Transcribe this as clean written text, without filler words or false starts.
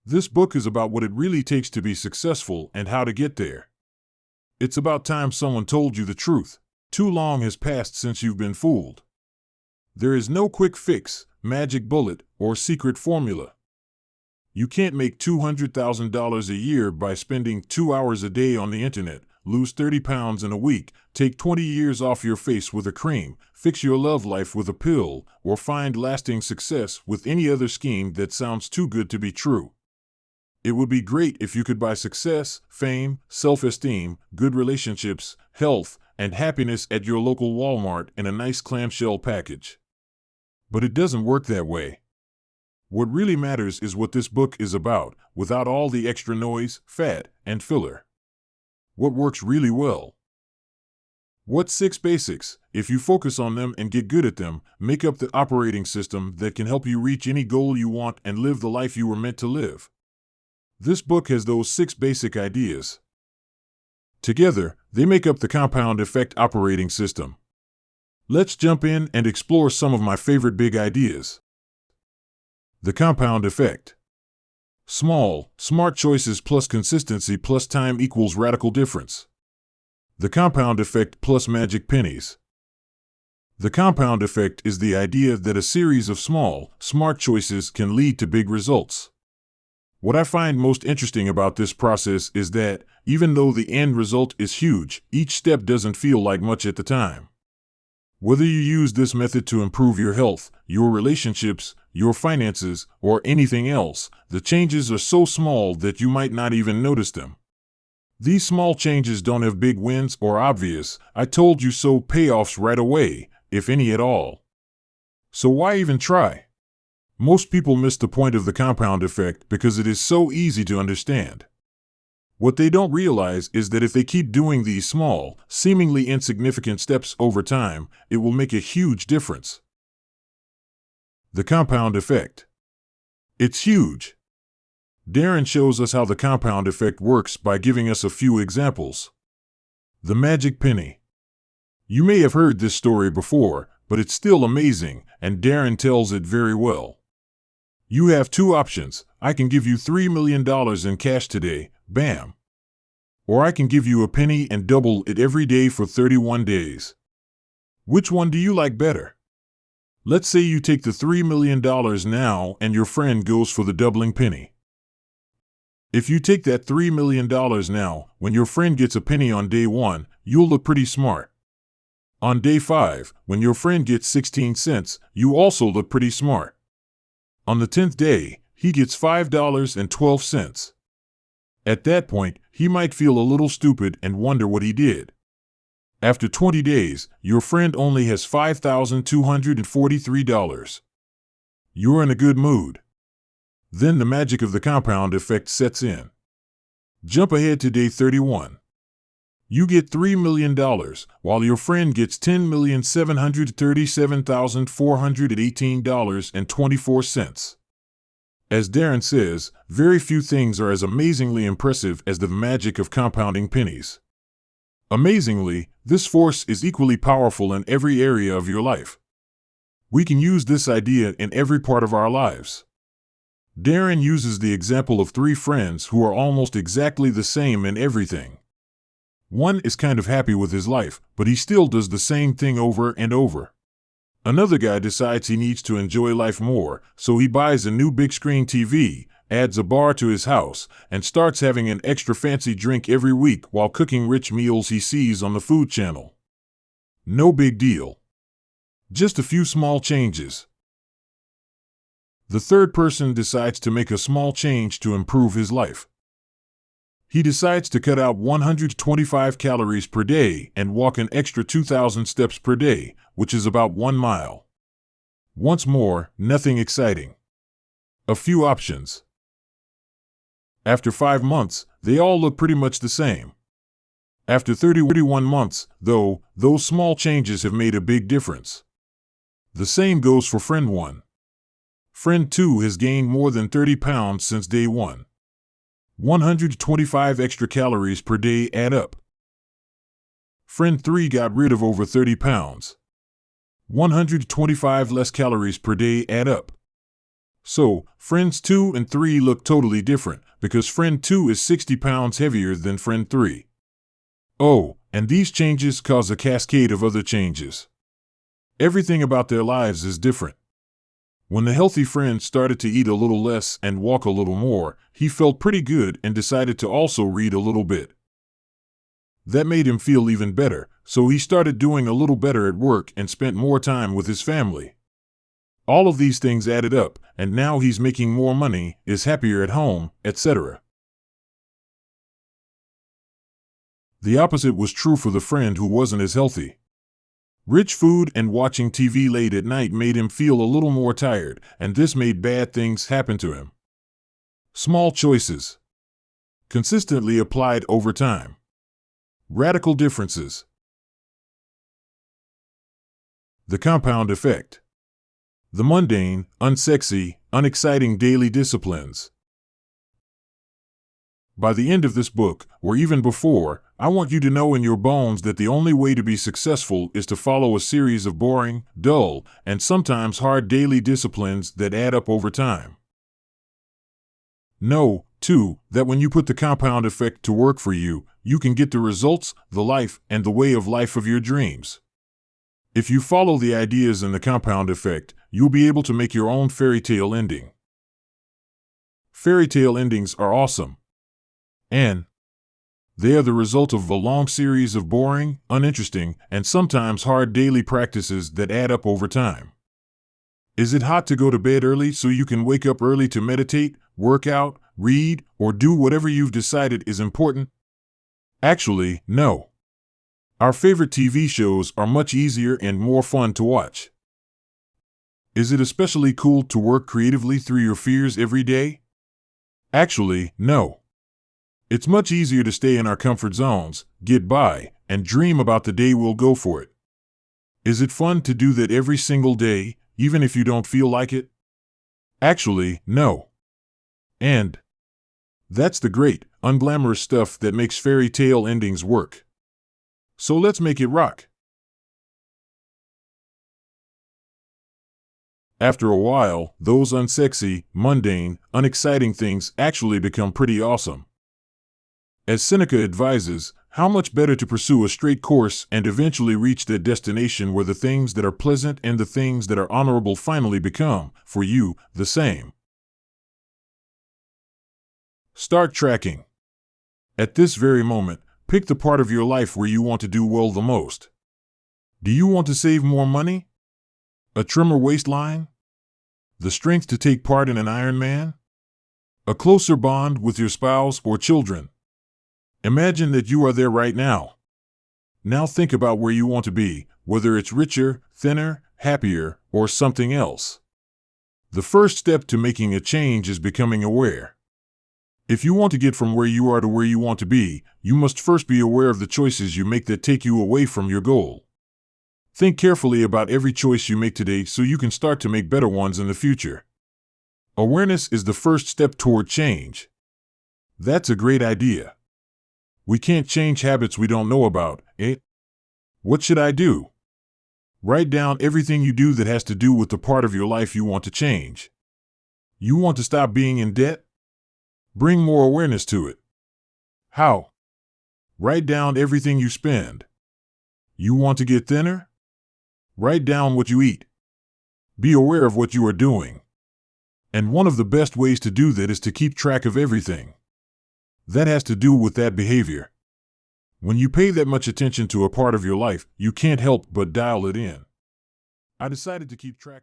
This book is about what it really takes to be successful and how to get there. It's about time someone told you the truth. Too long has passed since you've been fooled. There is no quick fix, magic bullet, or secret formula. You can't make $200,000 a year by spending 2 hours a day on the internet, lose 30 pounds in a week, take 20 years off your face with a cream, fix your love life with a pill, or find lasting success with any other scheme that sounds too good to be true. It would be great if you could buy success, fame, self-esteem, good relationships, health, and happiness at your local Walmart in a nice clamshell package. But it doesn't work that way. What really matters is what this book is about, without all the extra noise, fat, and filler. What works really well? What 6 basics, if you focus on them and get good at them, make up the operating system that can help you reach any goal you want and live the life you were meant to live? This book has those 6 basic ideas. Together, they make up the compound effect operating system. Let's jump in and explore some of my favorite big ideas. The compound effect. Small, smart choices plus consistency plus time equals radical difference. The compound effect plus magic pennies. The compound effect is the idea that a series of small, smart choices can lead to big results. What I find most interesting about this process is that, even though the end result is huge, each step doesn't feel like much at the time. Whether you use this method to improve your health, your relationships, your finances, or anything else, the changes are so small that you might not even notice them. These small changes don't have big wins or obvious, I told you so payoffs right away, if any at all. So why even try? Most people miss the point of the compound effect because it is so easy to understand. What they don't realize is that if they keep doing these small, seemingly insignificant steps over time, it will make a huge difference. The compound effect. It's huge. Darren shows us how the compound effect works by giving us a few examples. The magic penny. You may have heard this story before, but it's still amazing, and Darren tells it very well. You have 2 options. I can give you $3 million in cash today, bam. Or I can give you a penny and double it every day for 31 days. Which one do you like better? Let's say you take the $3 million now and your friend goes for the doubling penny. If you take that $3 million now, when your friend gets a penny on day 1, you'll look pretty smart. On day 5, when your friend gets 16 cents, you also look pretty smart. On the 10th day, he gets $5.12. At that point, he might feel a little stupid and wonder what he did. After 20 days, your friend only has $5,243. You're in a good mood. Then the magic of the compound effect sets in. Jump ahead to day 31. You get $3 million, while your friend gets $10,737,418.24. As Darren says, very few things are as amazingly impressive as the magic of compounding pennies. Amazingly, this force is equally powerful in every area of your life. We can use this idea in every part of our lives. Darren uses the example of 3 friends who are almost exactly the same in everything. One is kind of happy with his life, but he still does the same thing over and over. Another guy decides he needs to enjoy life more, so he buys a new big screen TV, adds a bar to his house, and starts having an extra fancy drink every week while cooking rich meals he sees on the Food Channel. No big deal. Just a few small changes. The third person decides to make a small change to improve his life. He decides to cut out 125 calories per day and walk an extra 2,000 steps per day, which is about 1 mile. Once more, nothing exciting. A few options. After 5 months, they all look pretty much the same. After 31 months, though, those small changes have made a big difference. The same goes for friend 1. Friend 2 has gained more than 30 pounds since day 1. 125 extra calories per day add up. Friend 3 got rid of over 30 pounds. 125 less calories per day add up. So, friends 2 and 3 look totally different because friend 2 is 60 pounds heavier than friend 3. Oh, and these changes cause a cascade of other changes. Everything about their lives is different. When the healthy friend started to eat a little less and walk a little more, he felt pretty good and decided to also read a little bit. That made him feel even better, so he started doing a little better at work and spent more time with his family. All of these things added up, and now he's making more money, is happier at home, etc. The opposite was true for the friend who wasn't as healthy. Rich food and watching TV late at night made him feel a little more tired, and this made bad things happen to him. Small choices. Consistently applied over time. Radical differences. The compound effect. The mundane, unsexy, unexciting daily disciplines. By the end of this book, or even before, I want you to know in your bones that the only way to be successful is to follow a series of boring, dull, and sometimes hard daily disciplines that add up over time. Know, too, that when you put the compound effect to work for you, you can get the results, the life, and the way of life of your dreams. If you follow the ideas in the compound effect, you'll be able to make your own fairy tale ending. Fairy tale endings are awesome. And they are the result of a long series of boring, uninteresting, and sometimes hard daily practices that add up over time. Is it hot to go to bed early so you can wake up early to meditate, work out, read, or do whatever you've decided is important? Actually, no. Our favorite TV shows are much easier and more fun to watch. Is it especially cool to work creatively through your fears every day? Actually, no. It's much easier to stay in our comfort zones, get by, and dream about the day we'll go for it. Is it fun to do that every single day, even if you don't feel like it? Actually, no. And that's the great, unglamorous stuff that makes fairy tale endings work. So let's make it rock. After a while, those unsexy, mundane, unexciting things actually become pretty awesome. As Seneca advises, how much better to pursue a straight course and eventually reach that destination where the things that are pleasant and the things that are honorable finally become, for you, the same. Start tracking. At this very moment, pick the part of your life where you want to do well the most. Do you want to save more money? A trimmer waistline? The strength to take part in an Ironman? A closer bond with your spouse or children? Imagine that you are there right now. Now think about where you want to be, whether it's richer, thinner, happier, or something else. The first step to making a change is becoming aware. If you want to get from where you are to where you want to be, you must first be aware of the choices you make that take you away from your goal. Think carefully about every choice you make today so you can start to make better ones in the future. Awareness is the first step toward change. That's a great idea. We can't change habits we don't know about, eh? What should I do? Write down everything you do that has to do with the part of your life you want to change. You want to stop being in debt? Bring more awareness to it. How? Write down everything you spend. You want to get thinner? Write down what you eat. Be aware of what you are doing. And one of the best ways to do that is to keep track of everything. That has to do with that behavior. When you pay that much attention to a part of your life, you can't help but dial it in. I decided to keep track of